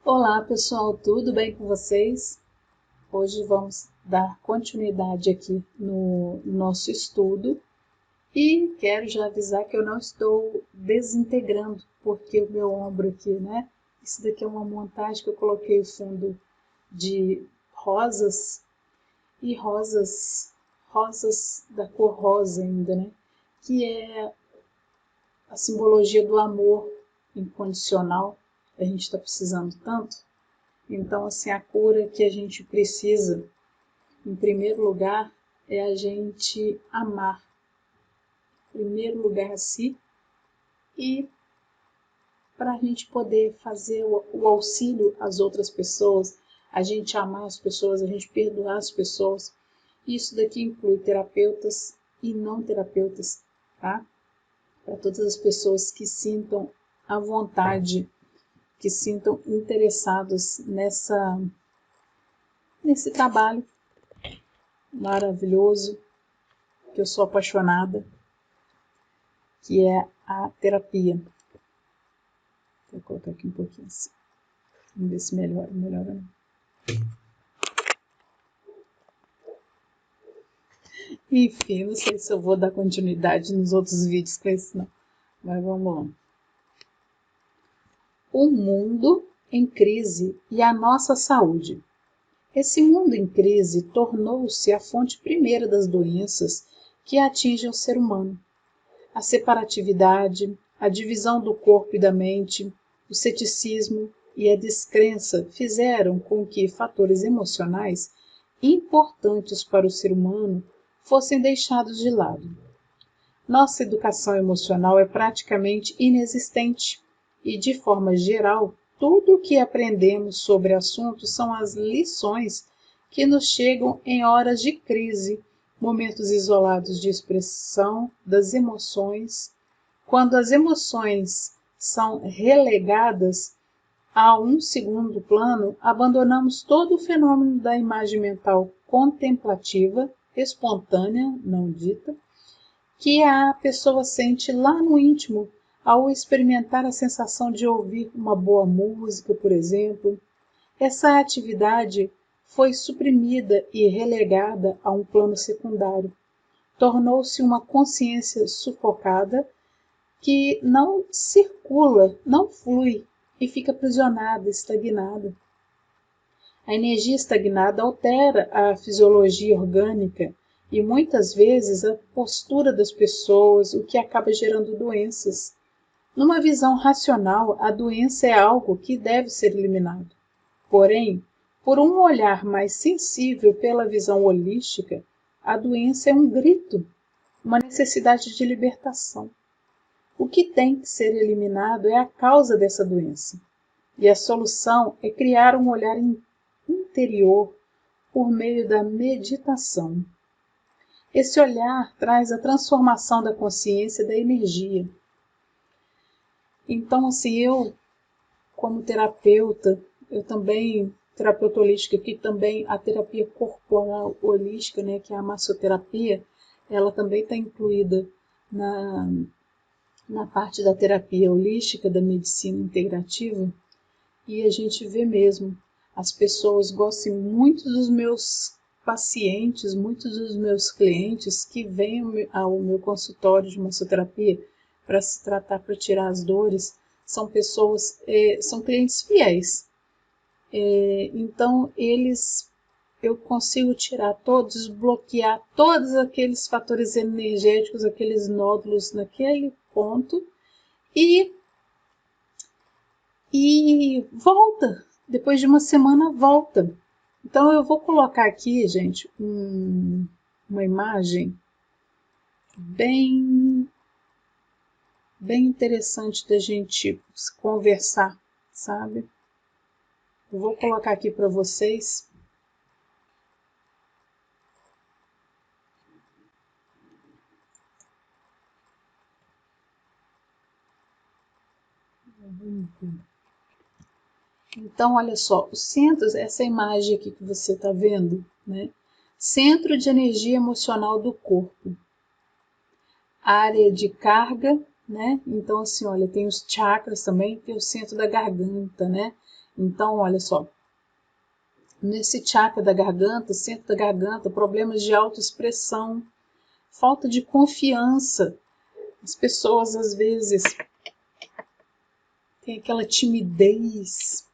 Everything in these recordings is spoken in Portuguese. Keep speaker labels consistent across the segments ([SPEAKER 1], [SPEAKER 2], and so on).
[SPEAKER 1] Olá pessoal, tudo bem com vocês? Hoje vamos dar continuidade aqui no nosso estudo e quero já avisar que eu não estou desintegrando, porque o meu ombro aqui, né? Isso daqui é uma montagem que eu coloquei o fundo de rosas e rosas da cor rosa ainda, né? Que é a simbologia do amor incondicional, que a gente está precisando tanto. Então, assim, a cura que a gente precisa, em primeiro lugar, é a gente amar, em primeiro lugar a si, e para a gente poder fazer o auxílio às outras pessoas, a gente amar as pessoas, a gente perdoar as pessoas. Isso daqui inclui terapeutas e não terapeutas, tá? Para todas as pessoas que sintam a vontade, que sintam interessados nesse trabalho maravilhoso, que eu sou apaixonada, que é a terapia. Vou colocar aqui um pouquinho assim. Vamos ver se melhora. Melhora não. Enfim, não sei se eu vou dar continuidade nos outros vídeos com esse não. Mas vamos lá. O mundo em crise e a nossa saúde. Esse mundo em crise tornou-se a fonte primeira das doenças que atingem o ser humano. A separatividade, a divisão do corpo e da mente, o ceticismo e a descrença fizeram com que fatores emocionais importantes para o ser humano fossem deixados de lado. Nossa educação emocional é praticamente inexistente e, de forma geral, tudo o que aprendemos sobre assuntos são as lições que nos chegam em horas de crise, momentos isolados de expressão das emoções. Quando as emoções são relegadas a um segundo plano, abandonamos todo o fenômeno da imagem mental contemplativa, espontânea, não dita, que a pessoa sente lá no íntimo ao experimentar a sensação de ouvir uma boa música, por exemplo. Essa atividade foi suprimida e relegada a um plano secundário. Tornou-se uma consciência sufocada que não circula, não flui e fica aprisionada, estagnada. A energia estagnada altera a fisiologia orgânica e muitas vezes a postura das pessoas, o que acaba gerando doenças. Numa visão racional, a doença é algo que deve ser eliminado. Porém, por um olhar mais sensível pela visão holística, a doença é um grito, uma necessidade de libertação. O que tem que ser eliminado é a causa dessa doença. E a solução é criar um olhar interior por meio da meditação. Esse olhar traz a transformação da consciência e da energia. Então, assim, eu, como terapeuta, terapeuta holística, que também a terapia corporal holística, né, que é a massoterapia, ela também está incluída na parte da terapia holística, da medicina integrativa, e a gente vê mesmo, as pessoas gostam muito dos meus pacientes, muitos dos meus clientes que vêm ao meu consultório de massoterapia para se tratar, para tirar as dores, são pessoas, são clientes fiéis. Então, eu consigo tirar todos, desbloquear todos aqueles fatores energéticos, aqueles nódulos naquele ponto e volta. Depois de uma semana, volta. Então, eu vou colocar aqui, gente, uma imagem bem interessante da gente conversar, sabe? Eu vou colocar aqui para vocês. Então, olha só, os centros, essa imagem aqui que você está vendo, né? Centro de energia emocional do corpo. Área de carga né? Então, assim, olha, tem os chakras também, tem o centro da garganta, né? Então, olha só, nesse chakra da garganta, centro da garganta, problemas de autoexpressão, falta de confiança. As pessoas, às vezes, têm aquela timidez,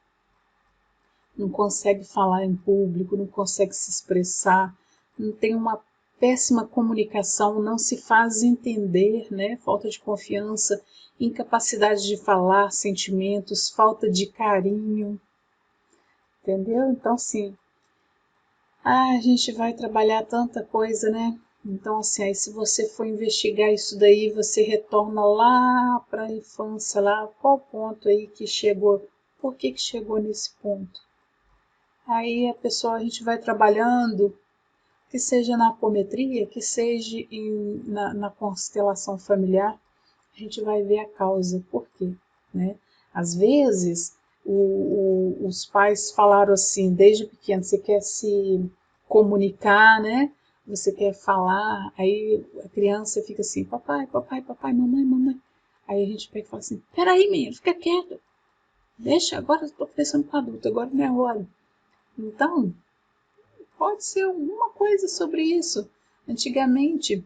[SPEAKER 1] não consegue falar em público, não consegue se expressar, não tem uma péssima comunicação, não se faz entender, né? Falta de confiança, incapacidade de falar sentimentos, falta de carinho, entendeu? Então, assim, a gente vai trabalhar tanta coisa, né? Então, assim, aí se você for investigar isso daí, você retorna lá para a infância, lá, qual ponto aí que chegou, por que chegou nesse ponto? Aí a gente vai trabalhando, que seja na apometria, que seja na constelação familiar, a gente vai ver a causa, por quê, né? Às vezes, os pais falaram assim, desde pequeno, você quer se comunicar, né? Você quer falar, aí a criança fica assim, papai, papai, papai, mamãe, mamãe. Aí a gente pega e fala assim, peraí, menino, fica quieto. Deixa, agora eu estou conversando com adulto, agora não é hora. Então, pode ser alguma coisa sobre isso. Antigamente,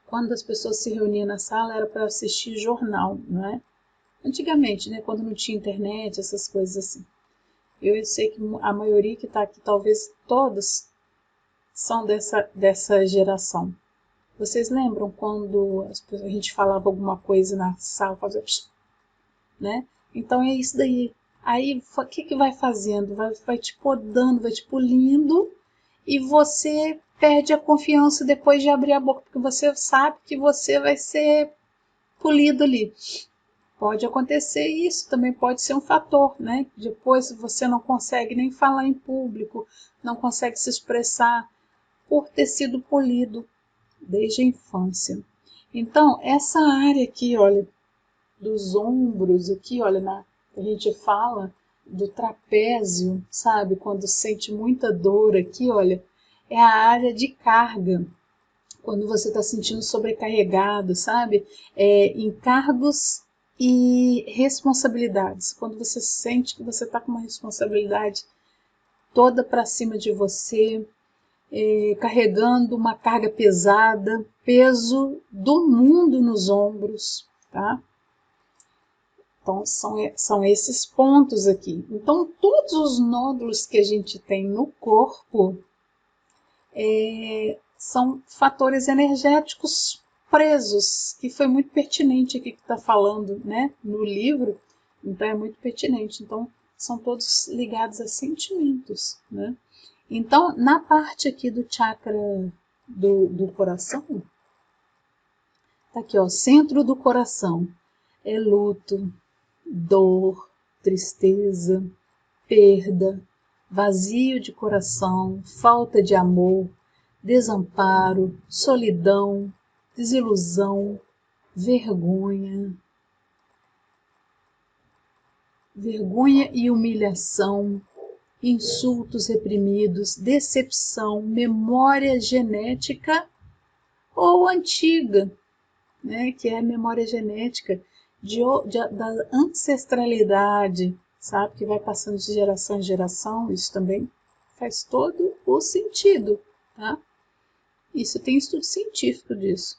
[SPEAKER 1] quando as pessoas se reuniam na sala, era para assistir jornal, não é? Antigamente, né, quando não tinha internet, essas coisas assim. Eu sei que a maioria que está aqui, talvez todos, são dessa geração. Vocês lembram quando a gente falava alguma coisa na sala, fazia psh, né? Então é isso daí. Aí o que vai fazendo? Vai te podando, vai te polindo e você perde a confiança depois de abrir a boca, porque você sabe que você vai ser polido ali. Pode acontecer isso, também pode ser um fator, né? Depois você não consegue nem falar em público, não consegue se expressar por ter sido polido desde a infância. Então, essa área aqui, olha, dos ombros, aqui, olha, a gente fala do trapézio, sabe? Quando sente muita dor aqui, olha, é a área de carga. Quando você está sentindo sobrecarregado, sabe? Encargos e responsabilidades. Quando você sente que você está com uma responsabilidade toda para cima de você, carregando uma carga pesada, peso do mundo nos ombros, tá? Então, são esses pontos aqui. Então, todos os nódulos que a gente tem no corpo são fatores energéticos presos, que foi muito pertinente aqui que está falando, né, no livro. Então, é muito pertinente. Então, são todos ligados a sentimentos, né? Então, na parte aqui do chakra do coração, tá aqui, ó, centro do coração, é luto, dor, tristeza, perda, vazio de coração, falta de amor, desamparo, solidão, desilusão, vergonha e humilhação, insultos reprimidos, decepção, memória genética ou antiga, né, que é a memória genética da ancestralidade, sabe, que vai passando de geração em geração, isso também faz todo o sentido, tá? Isso tem estudo científico disso.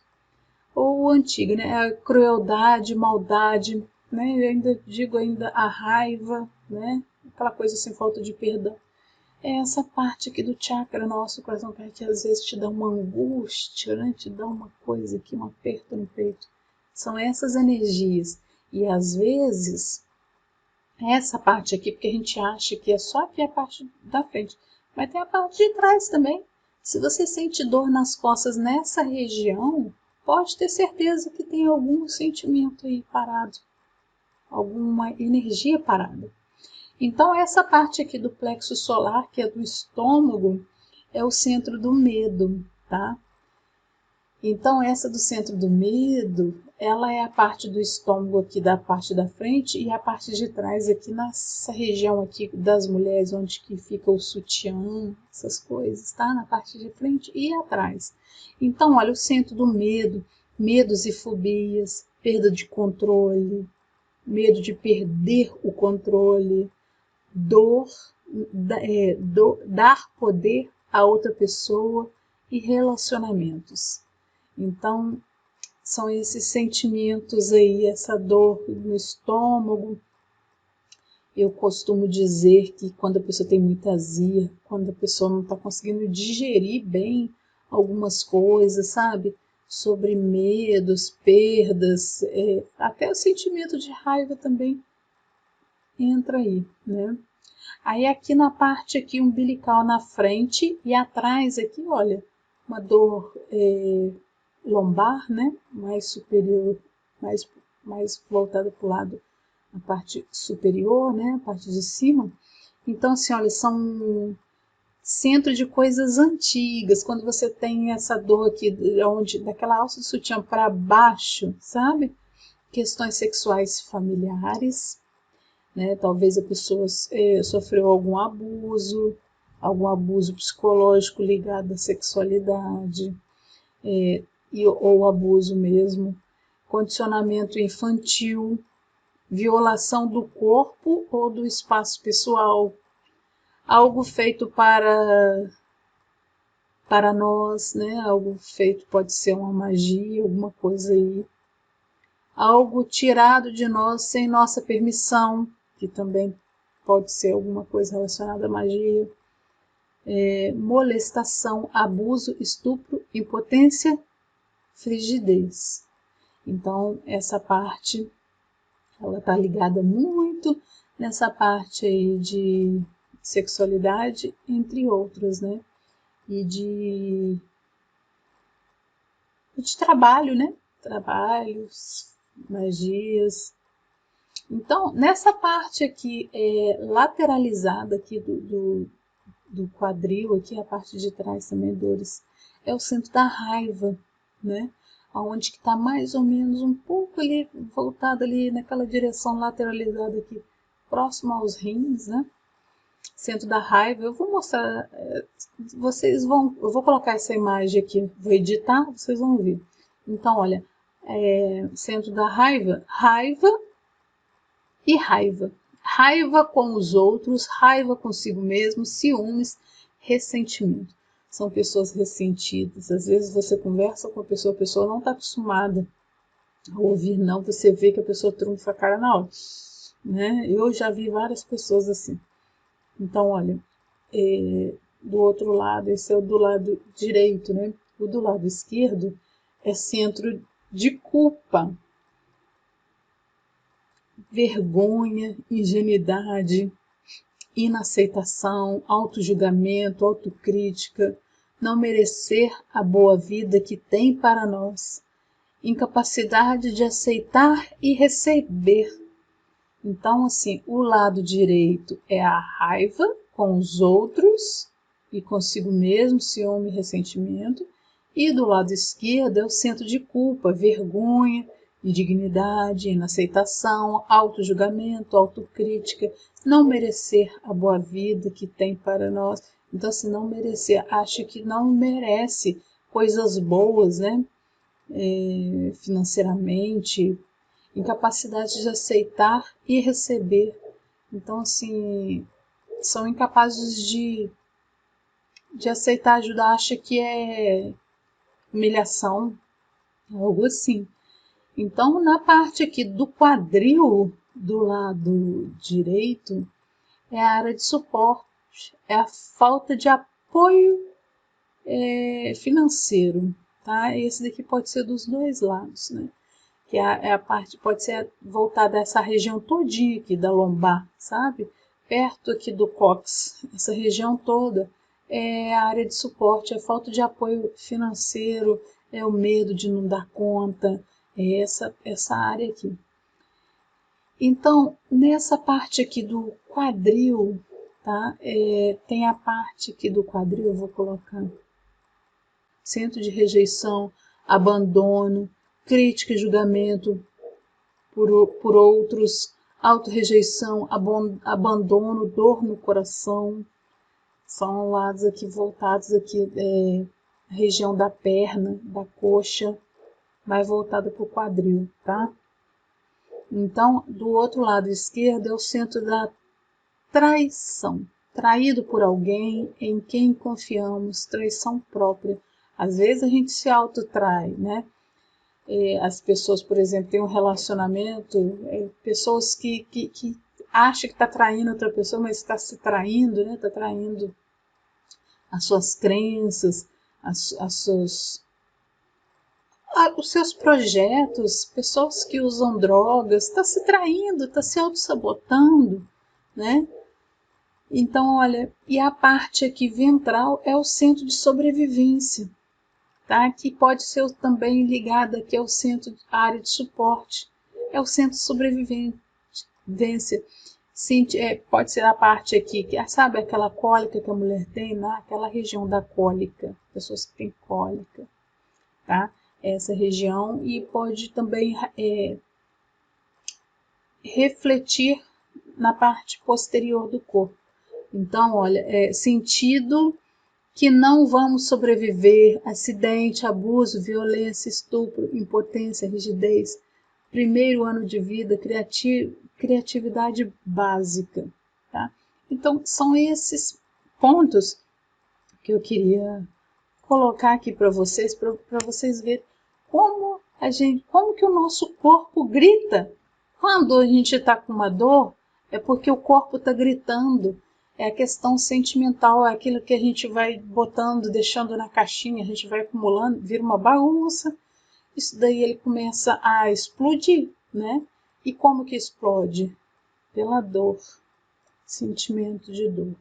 [SPEAKER 1] Ou antiga, né, a crueldade, maldade, né, eu ainda digo a raiva, né, aquela coisa sem falta de perdão. É essa parte aqui do chakra nosso coração que às vezes te dá uma angústia, né? Te dá uma coisa aqui, um aperto no peito. São essas energias. E às vezes, essa parte aqui, porque a gente acha que é só aqui a parte da frente, mas tem a parte de trás também. Se você sente dor nas costas nessa região, pode ter certeza que tem algum sentimento aí parado, alguma energia parada. Então, essa parte aqui do plexo solar, que é do estômago, é o centro do medo, tá? Então, essa do centro do medo, ela é a parte do estômago aqui da parte da frente e a parte de trás aqui nessa região aqui das mulheres, onde que fica o sutiã, essas coisas, tá? Na parte de frente e atrás. Então, olha, o centro do medo, medos e fobias, perda de controle, medo de perder o controle, dar poder a outra pessoa e relacionamentos. Então, são esses sentimentos aí, essa dor no estômago. Eu costumo dizer que quando a pessoa tem muita azia, quando a pessoa não está conseguindo digerir bem algumas coisas, sabe? Sobre medos, perdas, até o sentimento de raiva também entra aí, né? Aí aqui na parte aqui umbilical na frente e atrás aqui, olha, uma dor lombar, né? Mais superior, mais voltada para o lado, a parte superior, né? A parte de cima. Então, assim, olha, são centro de coisas antigas. Quando você tem essa dor aqui, daquela alça do sutiã para baixo, sabe? Questões sexuais familiares, né? Talvez a pessoa sofreu algum abuso psicológico ligado à sexualidade, ou abuso mesmo, condicionamento infantil, violação do corpo ou do espaço pessoal, algo feito para nós, né? Algo feito, pode ser uma magia, alguma coisa aí, algo tirado de nós sem nossa permissão, que também pode ser alguma coisa relacionada à magia, molestação, abuso, estupro, impotência, frigidez. Então, essa parte, ela está ligada muito nessa parte aí de sexualidade, entre outras, né? E de trabalho, né? Trabalhos, magias. Então, nessa parte aqui lateralizada aqui do quadril, aqui a parte de trás também, dores, é o centro da raiva, né? Onde que está mais ou menos um pouco ali, voltado ali naquela direção lateralizada aqui, próximo aos rins, né? Centro da raiva. Eu vou mostrar, eu vou colocar essa imagem aqui, vou editar, vocês vão ver. Então, olha, centro da raiva, raiva e raiva. Raiva com os outros, raiva consigo mesmo, ciúmes, ressentimento. São pessoas ressentidas. Às vezes você conversa com a pessoa não está acostumada a ouvir não, você vê que a pessoa trunfa a cara na hora. Né? Eu já vi várias pessoas assim. Então, olha, do outro lado, esse é o do lado direito, né? O do lado esquerdo é centro de culpa, vergonha, ingenuidade, inaceitação, autojulgamento, autocrítica, não merecer a boa vida que tem para nós, incapacidade de aceitar e receber. Então, assim, o lado direito é a raiva com os outros e consigo mesmo, ciúme e ressentimento, e do lado esquerdo é o centro de culpa, vergonha, indignidade, inaceitação, autojulgamento, autocrítica, não merecer a boa vida que tem para nós. Então, se não merecer, acha que não merece coisas boas, né? Financeiramente, incapacidade de aceitar e receber. Então, assim, são incapazes de aceitar ajuda, acha que é humilhação, algo assim. Então, na parte aqui do quadril, do lado direito, é a área de suporte, é a falta de apoio financeiro, tá? Esse daqui pode ser dos dois lados, né? Que é a parte, pode ser voltada a essa região todinha aqui da lombar, sabe? Perto aqui do cóccix, essa região toda é a área de suporte, é a falta de apoio financeiro, é o medo de não dar conta, é essa área aqui. Então, nessa parte aqui do quadril, tá? Tem a parte aqui do quadril, eu vou colocar centro de rejeição, abandono, crítica e julgamento por outros, autorrejeição, abandono, dor no coração. São lados aqui voltados aqui, região da perna, da coxa. mais voltada para o quadril, tá? Então, do outro lado esquerdo é o centro da traição. Traído por alguém em quem confiamos, traição própria. Às vezes a gente se autotrai, né? As pessoas, por exemplo, têm um relacionamento, pessoas que acham que está traindo outra pessoa, mas está se traindo, né? Está traindo as suas crenças, os seus projetos, pessoas que usam drogas, está se traindo, está se auto-sabotando, né? Então, olha, e a parte aqui ventral é o centro de sobrevivência, tá? Que pode ser também ligada aqui ao centro, à área de suporte, é o centro de sobrevivência. Pode ser a parte aqui, que sabe aquela cólica que a mulher tem, naquela região da cólica, pessoas que têm cólica, tá? Essa região, e pode também refletir na parte posterior do corpo. Então, olha, sentido que não vamos sobreviver, acidente, abuso, violência, estupro, impotência, rigidez, primeiro ano de vida, criatividade básica, tá? Então, são esses pontos que eu queria colocar aqui para vocês verem como que o nosso corpo grita. Quando a gente está com uma dor, é porque o corpo está gritando. É a questão sentimental, é aquilo que a gente vai botando, deixando na caixinha, a gente vai acumulando, vira uma bagunça. Isso daí ele começa a explodir, né? E como que explode? Pela dor, sentimento de dor.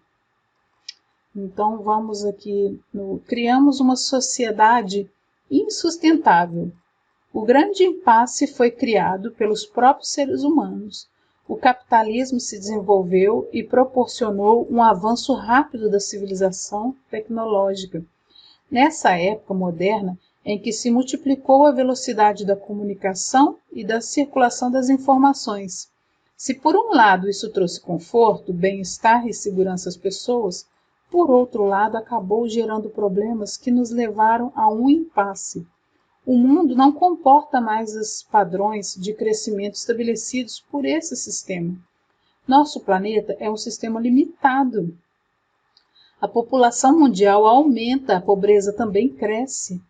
[SPEAKER 1] Então vamos aqui, criamos uma sociedade insustentável. O grande impasse foi criado pelos próprios seres humanos. O capitalismo se desenvolveu e proporcionou um avanço rápido da civilização tecnológica. Nessa época moderna, em que se multiplicou a velocidade da comunicação e da circulação das informações. Se por um lado isso trouxe conforto, bem-estar e segurança às pessoas, por outro lado acabou gerando problemas que nos levaram a um impasse. O mundo não comporta mais os padrões de crescimento estabelecidos por esse sistema. Nosso planeta é um sistema limitado. A população mundial aumenta, a pobreza também cresce.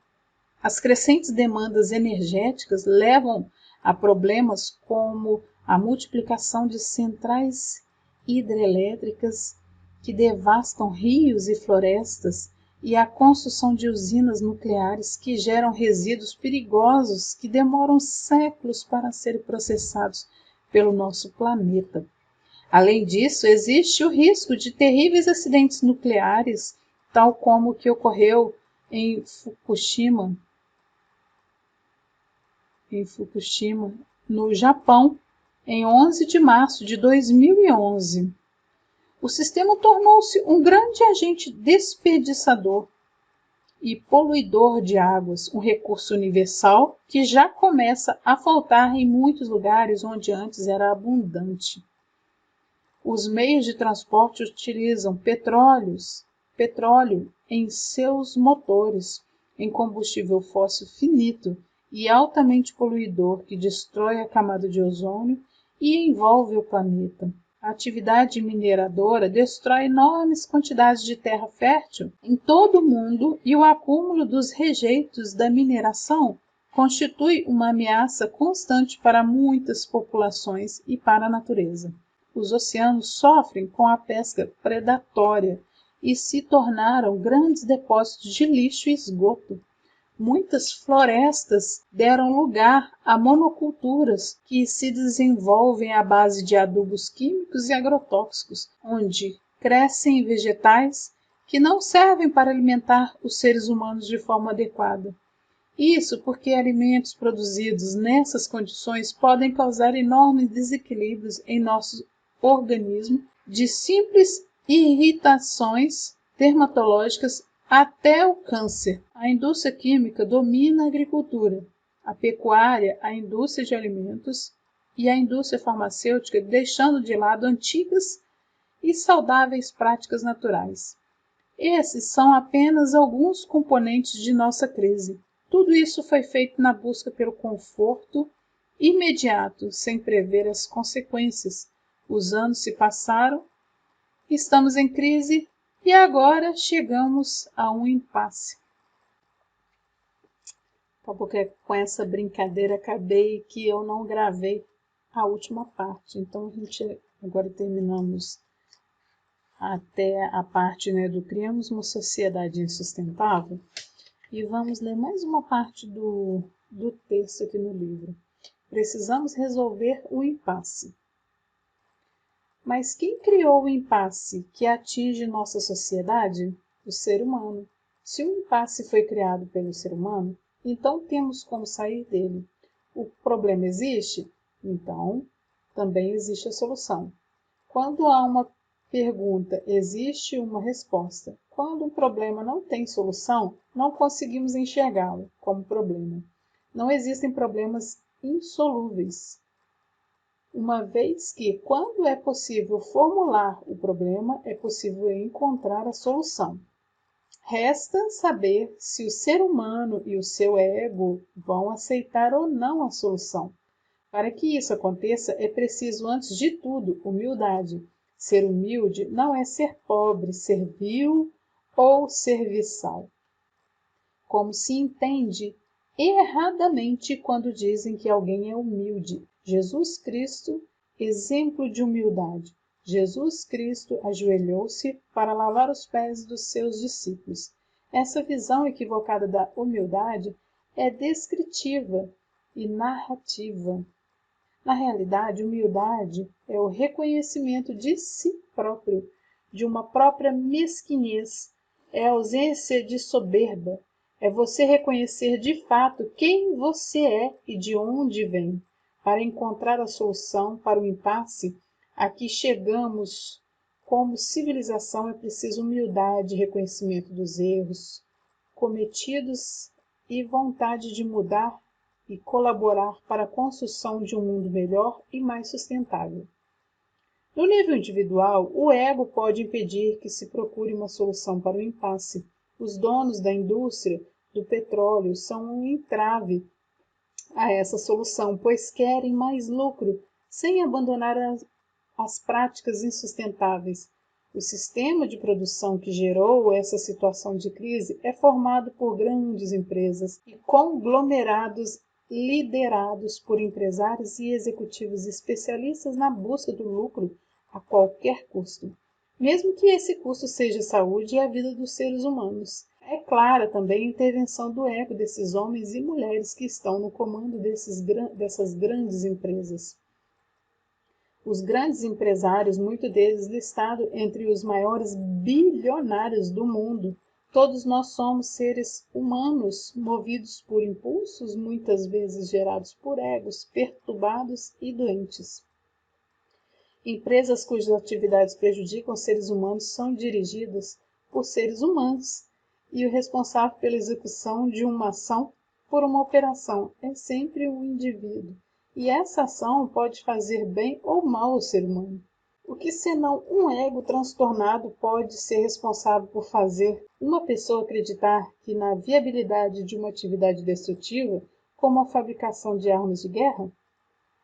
[SPEAKER 1] As crescentes demandas energéticas levam a problemas como a multiplicação de centrais hidrelétricas que devastam rios e florestas, e a construção de usinas nucleares que geram resíduos perigosos que demoram séculos para serem processados pelo nosso planeta. Além disso, existe o risco de terríveis acidentes nucleares, tal como o que ocorreu em Fukushima, no Japão, em 11 de março de 2011. O sistema tornou-se um grande agente desperdiçador e poluidor de águas, um recurso universal que já começa a faltar em muitos lugares onde antes era abundante. Os meios de transporte utilizam petróleo em seus motores, em combustível fóssil finito e altamente poluidor que destrói a camada de ozônio e envolve o planeta. A atividade mineradora destrói enormes quantidades de terra fértil em todo o mundo, e o acúmulo dos rejeitos da mineração constitui uma ameaça constante para muitas populações e para a natureza. Os oceanos sofrem com a pesca predatória e se tornaram grandes depósitos de lixo e esgoto. Muitas florestas deram lugar a monoculturas que se desenvolvem à base de adubos químicos e agrotóxicos, onde crescem vegetais que não servem para alimentar os seres humanos de forma adequada. Isso porque alimentos produzidos nessas condições podem causar enormes desequilíbrios em nosso organismo, de simples irritações dermatológicas até o câncer. A indústria química domina a agricultura, a pecuária, a indústria de alimentos e a indústria farmacêutica, deixando de lado antigas e saudáveis práticas naturais. Esses são apenas alguns componentes de nossa crise. Tudo isso foi feito na busca pelo conforto imediato, sem prever as consequências. Os anos se passaram, estamos em crise e agora chegamos a um impasse. Porque com essa brincadeira acabei que eu não gravei a última parte. Então a gente agora terminamos até a parte, né, do criamos uma sociedade insustentável. E vamos ler mais uma parte do texto aqui no livro. Precisamos resolver o impasse. Mas quem criou o impasse que atinge nossa sociedade? O ser humano. Se o impasse foi criado pelo ser humano, então temos como sair dele. O problema existe? Então também existe a solução. Quando há uma pergunta, existe uma resposta. Quando um problema não tem solução, não conseguimos enxergá-lo como problema. Não existem problemas insolúveis. Uma vez que, quando é possível formular o problema, é possível encontrar a solução. Resta saber se o ser humano e o seu ego vão aceitar ou não a solução. Para que isso aconteça, é preciso, antes de tudo, humildade. Ser humilde não é ser pobre, servil ou serviçal. Como se entende erradamente quando dizem que alguém é humilde. Jesus Cristo, exemplo de humildade. Jesus Cristo ajoelhou-se para lavar os pés dos seus discípulos. Essa visão equivocada da humildade é descritiva e narrativa. Na realidade, humildade é o reconhecimento de si próprio, de uma própria mesquinhez, é a ausência de soberba, é você reconhecer de fato quem você é e de onde vem. Para encontrar a solução para o impasse a que chegamos como civilização, é preciso humildade, reconhecimento dos erros cometidos e vontade de mudar e colaborar para a construção de um mundo melhor e mais sustentável. No nível individual, o ego pode impedir que se procure uma solução para o impasse. Os donos da indústria do petróleo são um entrave a essa solução, pois querem mais lucro, sem abandonar as práticas insustentáveis. O sistema de produção que gerou essa situação de crise é formado por grandes empresas e conglomerados liderados por empresários e executivos especialistas na busca do lucro a qualquer custo, mesmo que esse custo seja a saúde e a vida dos seres humanos. É clara também a intervenção do ego desses homens e mulheres que estão no comando dessas grandes empresas. Os grandes empresários, muitos deles listados entre os maiores bilionários do mundo, todos nós somos seres humanos, movidos por impulsos, muitas vezes gerados por egos perturbados e doentes. Empresas cujas atividades prejudicam seres humanos são dirigidas por seres humanos, e o responsável pela execução de uma ação por uma operação é sempre um indivíduo. E essa ação pode fazer bem ou mal ao ser humano. O que senão um ego transtornado pode ser responsável por fazer uma pessoa acreditar que na viabilidade de uma atividade destrutiva, como a fabricação de armas de guerra?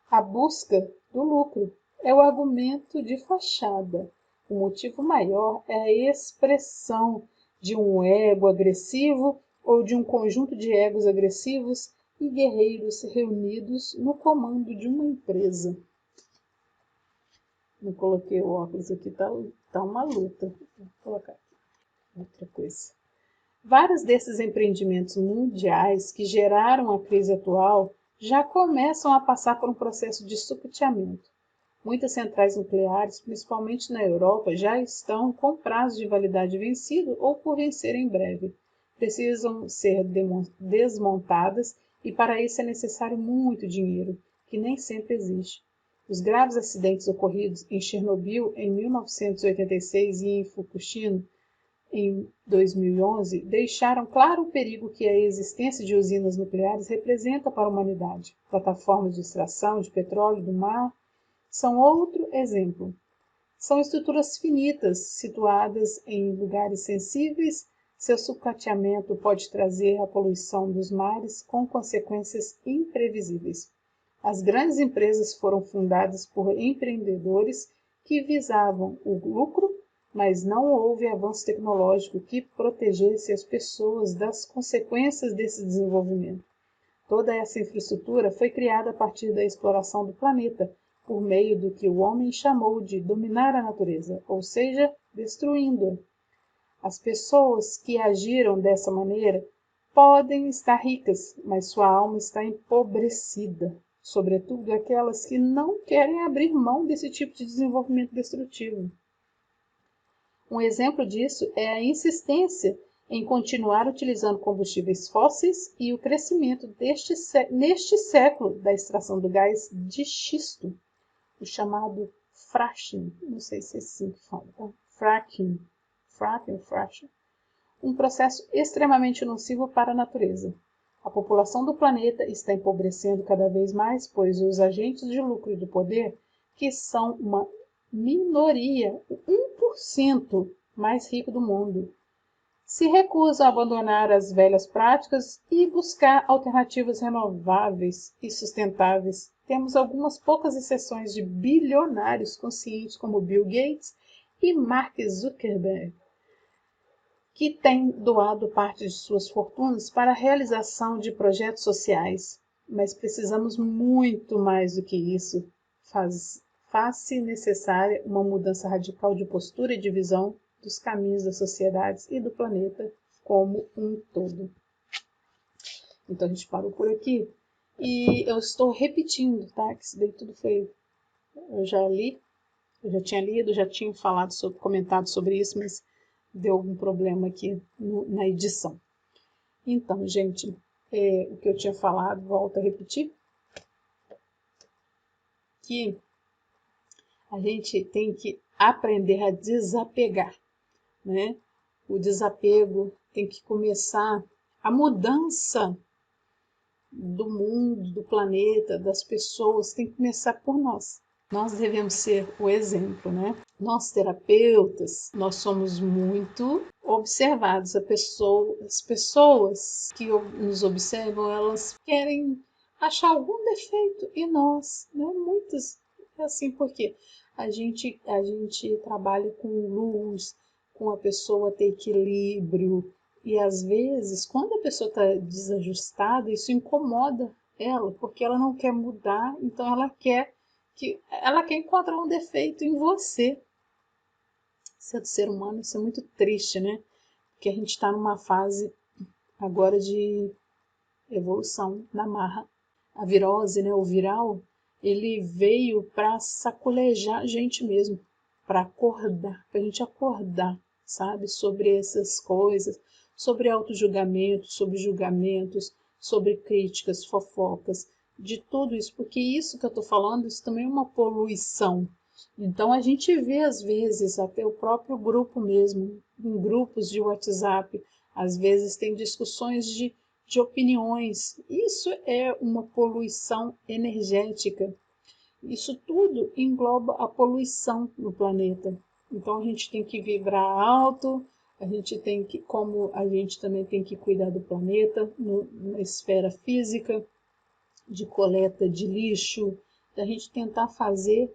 [SPEAKER 1] A busca do lucro é o argumento de fachada. O motivo maior é a expressão de um ego agressivo ou de um conjunto de egos agressivos e guerreiros reunidos no comando de uma empresa. Não coloquei o óculos aqui, tá uma luta. Vou colocar aqui outra coisa. Vários desses empreendimentos mundiais que geraram a crise atual já começam a passar por um processo de sucateamento. Muitas centrais nucleares, principalmente na Europa, já estão com prazo de validade vencido ou por vencer em breve. Precisam ser desmontadas e para isso é necessário muito dinheiro, que nem sempre existe. Os graves acidentes ocorridos em Chernobyl em 1986 e em Fukushima em 2011 deixaram claro o perigo que a existência de usinas nucleares representa para a humanidade. Plataformas de extração de petróleo do mar são outro exemplo. São estruturas finitas, situadas em lugares sensíveis, Seu sucateamento pode trazer a poluição dos mares com consequências imprevisíveis. As grandes empresas foram fundadas por empreendedores que visavam o lucro, mas não houve avanço tecnológico que protegesse as pessoas das consequências desse desenvolvimento. Toda essa infraestrutura foi criada a partir da exploração do planeta, por meio do que o homem chamou de dominar a natureza, ou seja, destruindo-a. As pessoas que agiram dessa maneira podem estar ricas, mas sua alma está empobrecida, sobretudo aquelas que não querem abrir mão desse tipo de desenvolvimento destrutivo. Um exemplo disso é a insistência em continuar utilizando combustíveis fósseis e o crescimento neste século da extração do gás de xisto, o chamado fracking, não sei se é assim que fala, tá? Fracking, um processo extremamente nocivo para a natureza. A população do planeta está empobrecendo cada vez mais, pois os agentes de lucro e do poder, que são uma minoria, 1% mais rico do mundo, se recusam a abandonar as velhas práticas e buscar alternativas renováveis e sustentáveis. Temos algumas poucas exceções de bilionários conscientes como Bill Gates e Mark Zuckerberg, que têm doado parte de suas fortunas para a realização de projetos sociais. Mas precisamos muito mais do que isso. Faz-se necessária uma mudança radical de postura e de visão dos caminhos das sociedades e do planeta como um todo. Então a gente parou por aqui e eu estou repetindo, tá? Que isso daí tudo foi... Eu já tinha lido, já tinha comentado sobre isso, mas deu algum problema aqui na edição. Então, gente, o que eu tinha falado, volto a repetir, que a gente tem que aprender a desapegar, né? O desapego tem que começar, a mudança do mundo, do planeta, das pessoas, tem que começar por nós. Nós devemos ser o exemplo, né? Nós, terapeutas, nós somos muito observados. As pessoas que nos observam, elas querem achar algum defeito em nós, né? Muitas, assim, porque a gente trabalha com luz, com a pessoa ter equilíbrio, e às vezes, quando a pessoa está desajustada, isso incomoda ela, porque ela não quer mudar, então ela quer encontrar um defeito em você. Ser do ser humano, isso é muito triste, né? Porque a gente está numa fase agora de evolução na marra. A virose, né, o viral, ele veio para sacolejar a gente mesmo, para acordar, para a gente acordar, sabe? Sobre essas coisas, sobre auto-julgamento, sobre julgamentos, sobre críticas, fofocas, de tudo isso, porque isso que eu estou falando, isso também é uma poluição. Então a gente vê às vezes até o próprio grupo mesmo, em grupos de WhatsApp, às vezes tem discussões de opiniões. Isso é uma poluição energética. Isso tudo engloba a poluição no planeta. Então a gente tem que vibrar alto, a gente tem que, como a gente também tem que cuidar do planeta na esfera física, de coleta de lixo, da gente tentar fazer,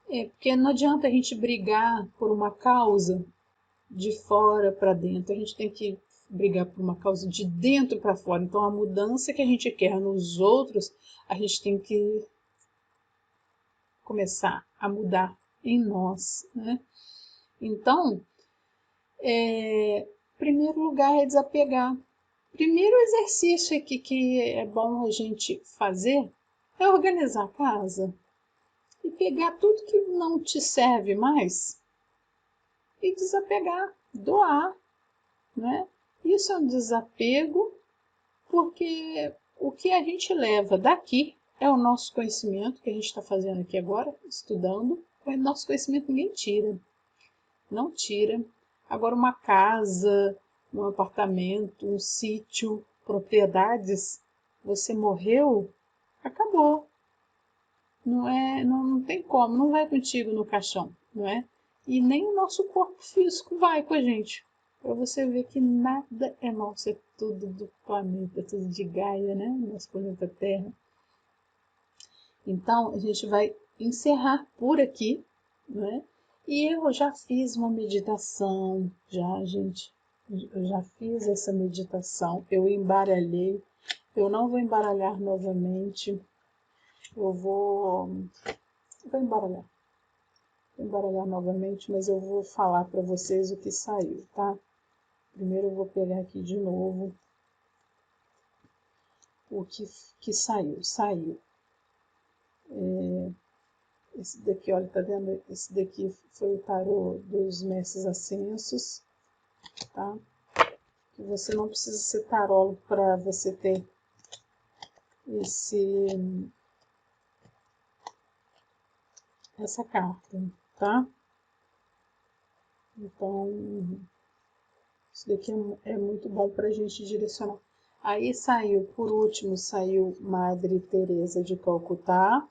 [SPEAKER 1] porque não adianta a gente brigar por uma causa de fora para dentro, a gente tem que brigar por uma causa de dentro para fora. Então a mudança que a gente quer nos outros, a gente tem que começar a mudar em nós, né? Então, primeiro lugar é desapegar. Primeiro exercício aqui que é bom a gente fazer é organizar a casa e pegar tudo que não te serve mais e desapegar, doar, né? Isso é um desapego, porque o que a gente leva daqui é o nosso conhecimento, que a gente está fazendo aqui agora, estudando. O nosso conhecimento ninguém tira, não tira. Agora, uma casa, um apartamento, um sítio, propriedades, você morreu, acabou. Não tem como, não vai contigo no caixão, não é? E nem o nosso corpo físico vai com a gente. Para você ver que nada é nosso, é tudo do planeta, tudo de Gaia, né? Nosso planeta Terra. Então, a gente vai encerrar por aqui, né? E eu já fiz uma meditação, gente. Eu já fiz essa meditação, eu embaralhei. Eu não vou embaralhar novamente. Eu vou embaralhar. Vou embaralhar novamente, mas eu vou falar para vocês o que saiu, tá? Primeiro eu vou pegar aqui de novo o que saiu. Saiu. Esse daqui, olha, tá vendo? Esse daqui foi o tarô dos mestres ascensos, tá? Que você não precisa ser tarólogo para você ter essa carta, tá? Então, isso daqui é muito bom para a gente direcionar. Aí saiu, por último, saiu Madre Teresa de Calcutá.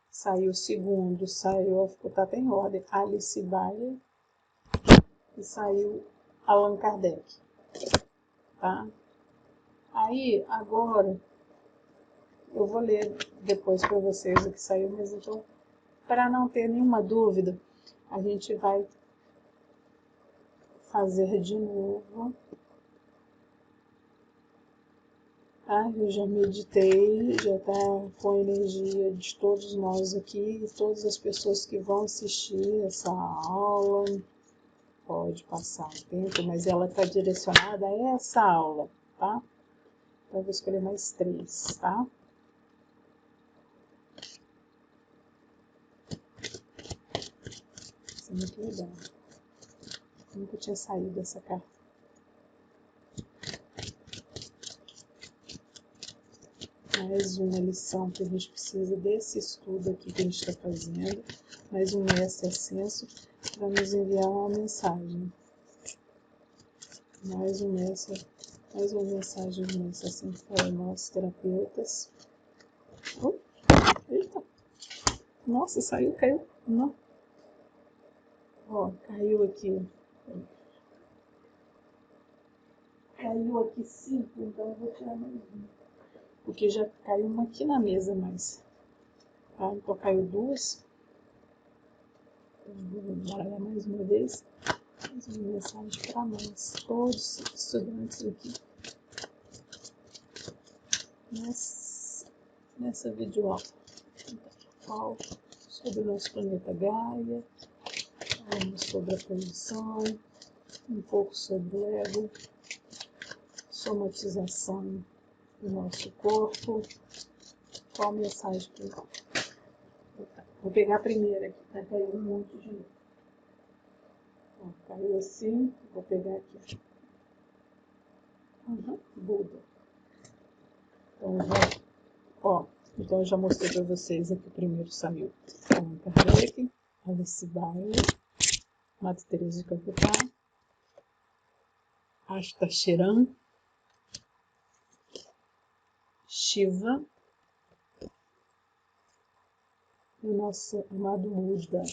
[SPEAKER 1] Saiu o segundo, saiu, tá em ordem, Alice Bailey. E saiu Allan Kardec, tá? Aí, agora, eu vou ler depois para vocês o que saiu, mas então, para não ter nenhuma dúvida, a gente vai fazer de novo. Tá? Eu já meditei, já está com a energia de todos nós aqui, todas as pessoas que vão assistir essa aula. Pode passar o tempo, mas ela está direcionada a essa aula, tá? Então, eu vou escolher mais 3, tá? Isso é muito legal. Eu nunca tinha saído dessa carta. Mais uma lição que a gente precisa desse estudo aqui que a gente está fazendo. Mais um mestre ascenso para nos enviar uma mensagem. Mais uma mensagem do mestre ascenso para nós terapeutas. Eita! Nossa, saiu, caiu. Não. Ó, caiu aqui. Caiu aqui 5, então eu vou tirar mais uma. Porque já caiu uma aqui na mesa, mas... Tá? Então caiu 2. Vou embaralhar mais uma vez. Mais uma mensagem para nós, todos os estudantes aqui. Nessa videoaula. Então, sobre o nosso planeta Gaia. Falamos sobre a poluição. Um pouco sobre o ego. Somatização do nosso corpo. Qual mensagem que eu vou pegar a primeira aqui, tá? Caiu um monte de novo. Ó, caiu assim, vou pegar aqui. Buda. Então eu já mostrei para vocês aqui. Primeiro saiu Allan Kardec, Alice Bailey, Madre Teresa de Calcutá, Astacheran, Shiva e o nosso amado Buda.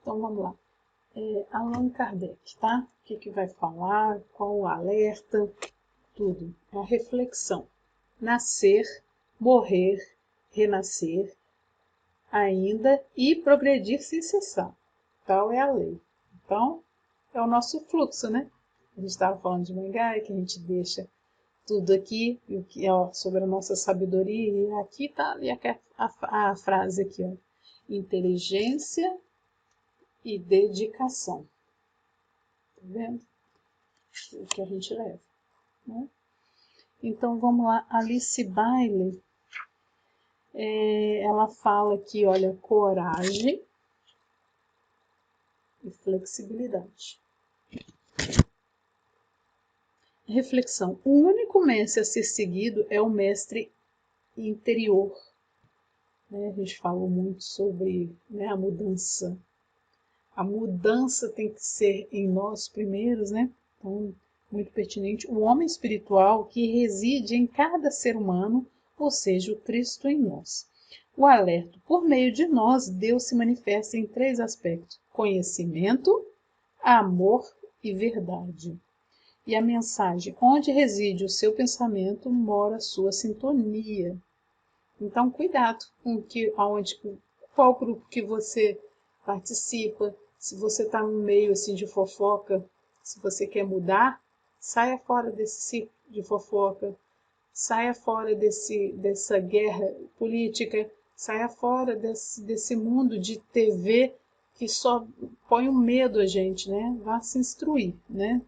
[SPEAKER 1] Então vamos lá. Allan Kardec, tá? O que vai falar, qual o alerta, tudo. É a reflexão. Nascer, morrer, renascer, ainda e progredir sem cessar. Tal é a lei. Então, é o nosso fluxo, né? A gente estava falando de Mangai, que a gente deixa tudo aqui, e o que é sobre a nossa sabedoria, e aqui está ali a frase aqui, ó. Inteligência e dedicação. Tá vendo? O que a gente leva, né? Então, vamos lá. Alice Bailey, ela fala aqui, olha, coragem e flexibilidade. Reflexão. O único mestre a ser seguido é o mestre interior. A gente falou muito sobre, né, a mudança. A mudança tem que ser em nós primeiros, né? Então, muito pertinente. O homem espiritual que reside em cada ser humano, ou seja, o Cristo em nós. O alerta. Por meio de nós, Deus se manifesta em 3 aspectos: conhecimento, amor e verdade. E a mensagem: onde reside o seu pensamento, mora a sua sintonia. Então, cuidado com qual grupo que você participa. Se você está no meio assim, de fofoca, se você quer mudar, saia fora desse ciclo de fofoca, saia fora dessa guerra política, saia fora desse mundo de TV que só põe um medo a gente, né? Vá se instruir, né?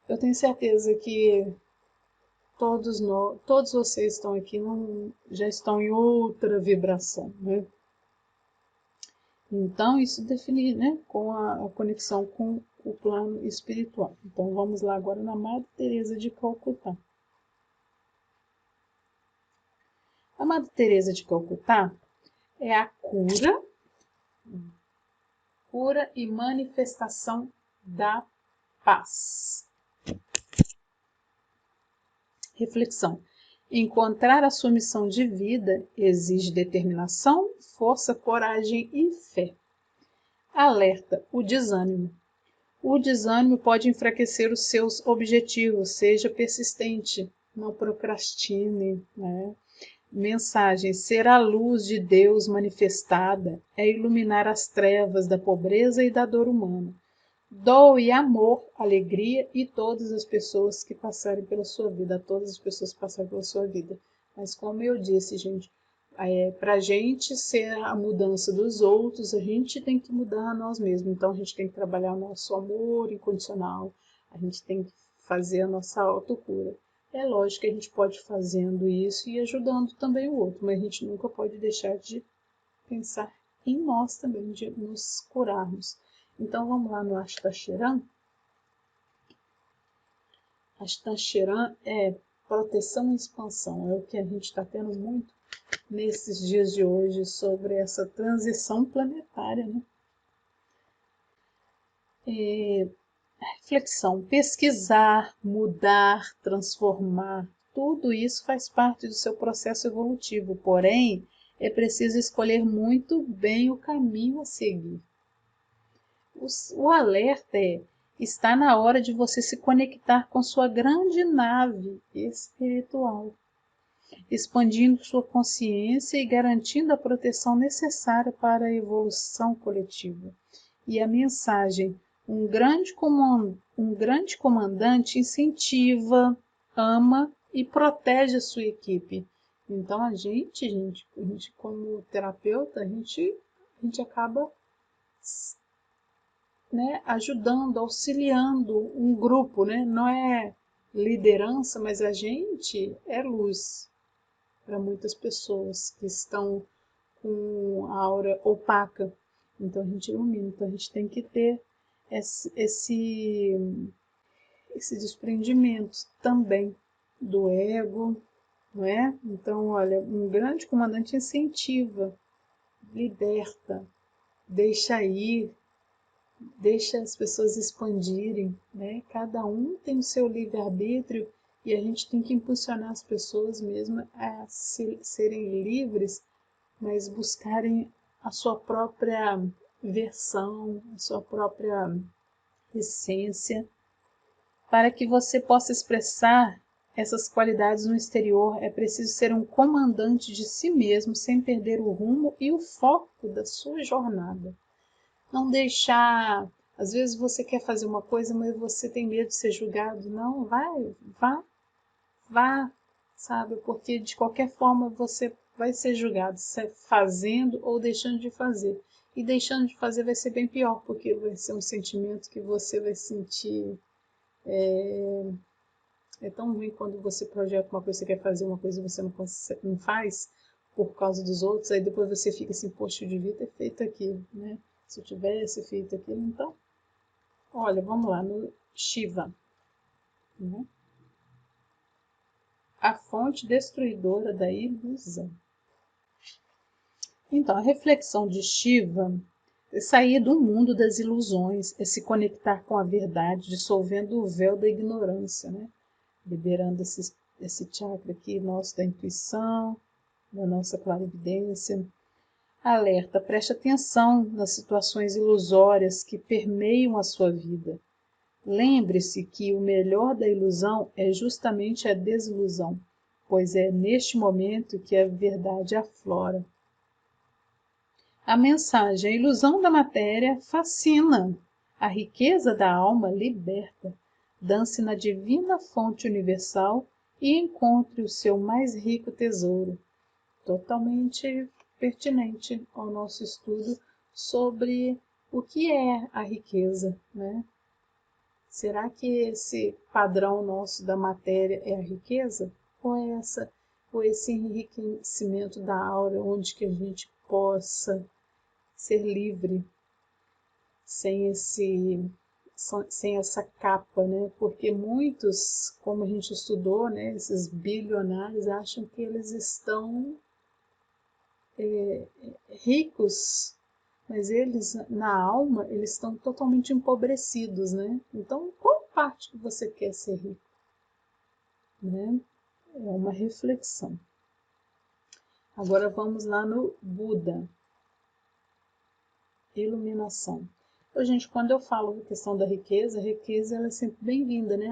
[SPEAKER 1] Eu tenho certeza que todos vocês estão aqui já estão em outra vibração, né? Então, isso define, né, com a conexão com o plano espiritual. Então, vamos lá agora na Madre Teresa de Calcutá. A Madre Teresa de Calcutá é a cura e manifestação da paz. Reflexão. Encontrar a sua missão de vida exige determinação, força, coragem e fé. Alerta: o desânimo. O desânimo pode enfraquecer os seus objetivos, seja persistente, não procrastine, né? Mensagem: ser a luz de Deus manifestada é iluminar as trevas da pobreza e da dor humana. Doe amor, alegria e todas as pessoas que passarem pela sua vida, a todas as pessoas que passarem pela sua vida. Mas como eu disse, gente, para a gente ser a mudança dos outros, a gente tem que mudar a nós mesmos. Então a gente tem que trabalhar o nosso amor incondicional, a gente tem que fazer a nossa autocura. É lógico que a gente pode ir fazendo isso e ajudando também o outro, mas a gente nunca pode deixar de pensar em nós também, de nos curarmos. Então vamos lá no Astacheran. Astacheran é proteção e expansão, é o que a gente está tendo muito nesses dias de hoje sobre essa transição planetária, né? Reflexão: pesquisar, mudar, transformar, tudo isso faz parte do seu processo evolutivo, porém é preciso escolher muito bem o caminho a seguir. O alerta está na hora de você se conectar com sua grande nave espiritual, expandindo sua consciência e garantindo a proteção necessária para a evolução coletiva. E a mensagem: um grande comandante incentiva, ama e protege a sua equipe. Então a gente como terapeuta, a gente acaba, né, ajudando, auxiliando um grupo, né? Não é liderança, mas a gente é luz para muitas pessoas que estão com a aura opaca. Então a gente ilumina, então a gente tem que ter esse desprendimento também do ego, não é? Então, olha, um grande comandante incentiva, liberta, deixa ir, deixa as pessoas expandirem, né? Cada um tem o seu livre-arbítrio e a gente tem que impulsionar as pessoas mesmo a serem livres, mas buscarem a sua própria versão, a sua própria essência, para que você possa expressar essas qualidades no exterior. É preciso ser um comandante de si mesmo, sem perder o rumo e o foco da sua jornada. Não deixar, às vezes você quer fazer uma coisa, mas você tem medo de ser julgado. Não, vá, sabe? Porque de qualquer forma você vai ser julgado, fazendo ou deixando de fazer. E deixando de fazer vai ser bem pior, porque vai ser um sentimento que você vai sentir. É tão ruim quando você projeta uma coisa, você quer fazer uma coisa e você não faz por causa dos outros, aí depois você fica assim, poxa, eu devia ter feito aquilo, né? Se eu tivesse feito aquilo, então... Olha, vamos lá, no Shiva, né? A fonte destruidora da ilusão. Então, a reflexão de Shiva é sair do mundo das ilusões, é se conectar com a verdade, dissolvendo o véu da ignorância, né? Liberando esse chakra aqui nosso da intuição, da nossa clarividência. Alerta: preste atenção nas situações ilusórias que permeiam a sua vida. Lembre-se que o melhor da ilusão é justamente a desilusão, pois é neste momento que a verdade aflora. A mensagem, a ilusão da matéria fascina, a riqueza da alma liberta. Dance na divina fonte universal e encontre o seu mais rico tesouro. Totalmente pertinente ao nosso estudo sobre o que é a riqueza, né? Será que esse padrão nosso da matéria é a riqueza? Ou esse enriquecimento da aura, onde que a gente possa ser livre, sem essa capa, né? Porque muitos, como a gente estudou, né, esses bilionários acham que eles estão ricos, mas eles, na alma, eles estão totalmente empobrecidos, né? Então, qual parte que você quer ser rico? Né? É uma reflexão. Agora vamos lá no Buda. Iluminação. Então, gente, quando eu falo a questão da riqueza, a riqueza ela é sempre bem-vinda, né?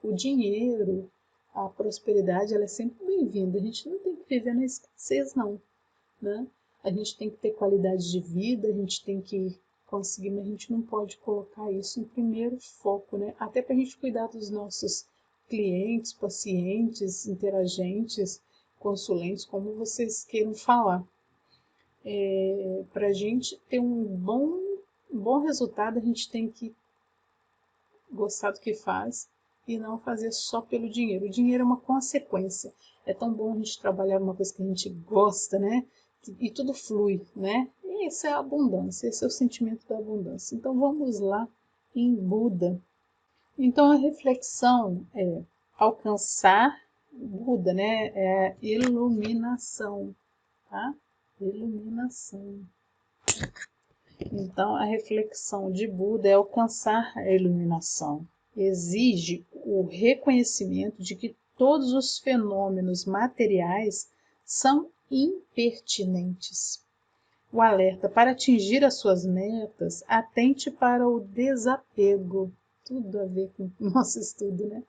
[SPEAKER 1] O dinheiro, a prosperidade, ela é sempre bem-vinda. A gente não tem que viver na escassez, não, né? A gente tem que ter qualidade de vida, a gente tem que conseguir, mas a gente não pode colocar isso em primeiro foco, né? Até para a gente cuidar dos nossos clientes, pacientes, interagentes, consulentes, como vocês queiram falar. Para a gente ter um bom resultado, a gente tem que gostar do que faz e não fazer só pelo dinheiro. O dinheiro é uma consequência. É tão bom a gente trabalhar numa coisa que a gente gosta, né? E tudo flui, né? E essa é a abundância, esse é o sentimento da abundância. Então vamos lá em Buda. Então a reflexão é alcançar Buda, né? É a iluminação, tá? Iluminação. Então, a reflexão de Buda é alcançar a iluminação. Exige o reconhecimento de que todos os fenômenos materiais são impertinentes. O alerta para atingir as suas metas, atente para o desapego. Tudo a ver com o nosso estudo, né?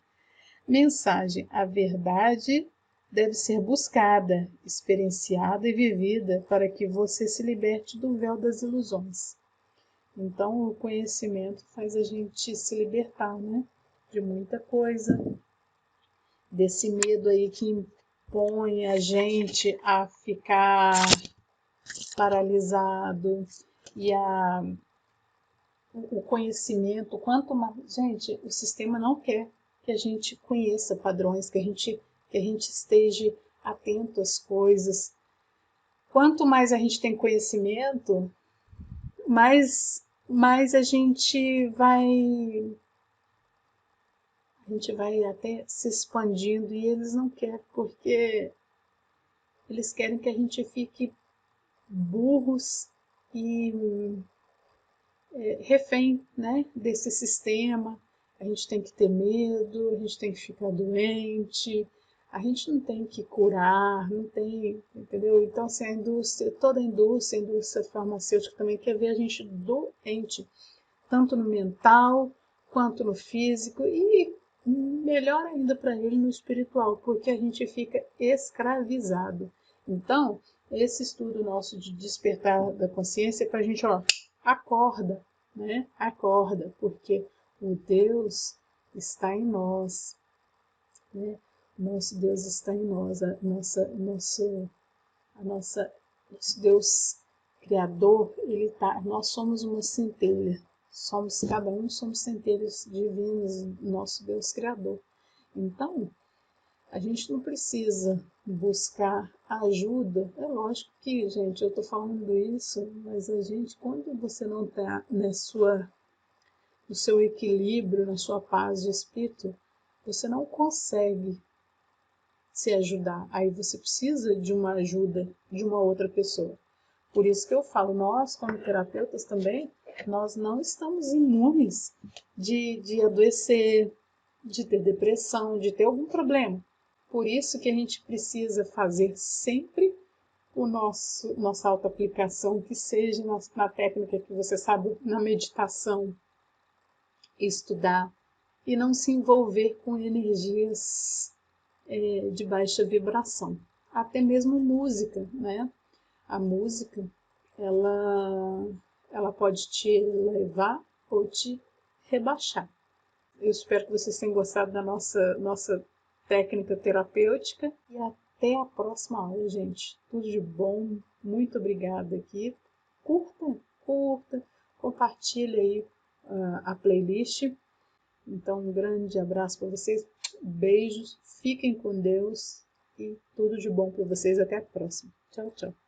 [SPEAKER 1] Mensagem: a verdade deve ser buscada, experienciada e vivida para que você se liberte do véu das ilusões. Então, o conhecimento faz a gente se libertar, né? De muita coisa, desse medo aí que impõe a gente a ficar paralisado e o conhecimento, quanto mais... Gente, o sistema não quer que a gente conheça padrões, que a gente esteja atento às coisas. Quanto mais a gente tem conhecimento, mais a gente vai até se expandindo e eles não querem, porque eles querem que a gente fique burros e refém, né, desse sistema. A gente tem que ter medo, a gente tem que ficar doente, a gente não tem que curar, não tem, entendeu? Então, assim, toda a indústria farmacêutica também quer ver a gente doente, tanto no mental quanto no físico e melhor ainda para ele no espiritual, porque a gente fica escravizado. Então, esse estudo nosso de despertar da consciência é para a gente, ó, acorda, né? Acorda, porque o Deus está em nós, né? Nosso Deus está em nós, nosso Deus Criador, ele tá, nós somos uma centelha, cada um somos centelhas divinas, nosso Deus Criador. Então, a gente não precisa buscar ajuda. É lógico que, gente, eu estou falando isso, mas a gente, quando você não está no seu equilíbrio, na sua paz de espírito, você não consegue se ajudar. Aí você precisa de uma ajuda de uma outra pessoa. Por isso que eu falo, nós como terapeutas também, nós não estamos imunes de adoecer, de ter depressão, de ter algum problema. Por isso que a gente precisa fazer sempre nossa autoaplicação, que seja na técnica que você sabe, na meditação, estudar e não se envolver com energias de baixa vibração. Até mesmo música, né? A música, ela pode te elevar ou te rebaixar. Eu espero que vocês tenham gostado da nossa técnica terapêutica e até a próxima aula, gente. Tudo de bom, muito obrigada aqui. Curta, compartilha aí a playlist. Então, um grande abraço para vocês, beijos, fiquem com Deus e tudo de bom para vocês. Até a próxima. Tchau, tchau.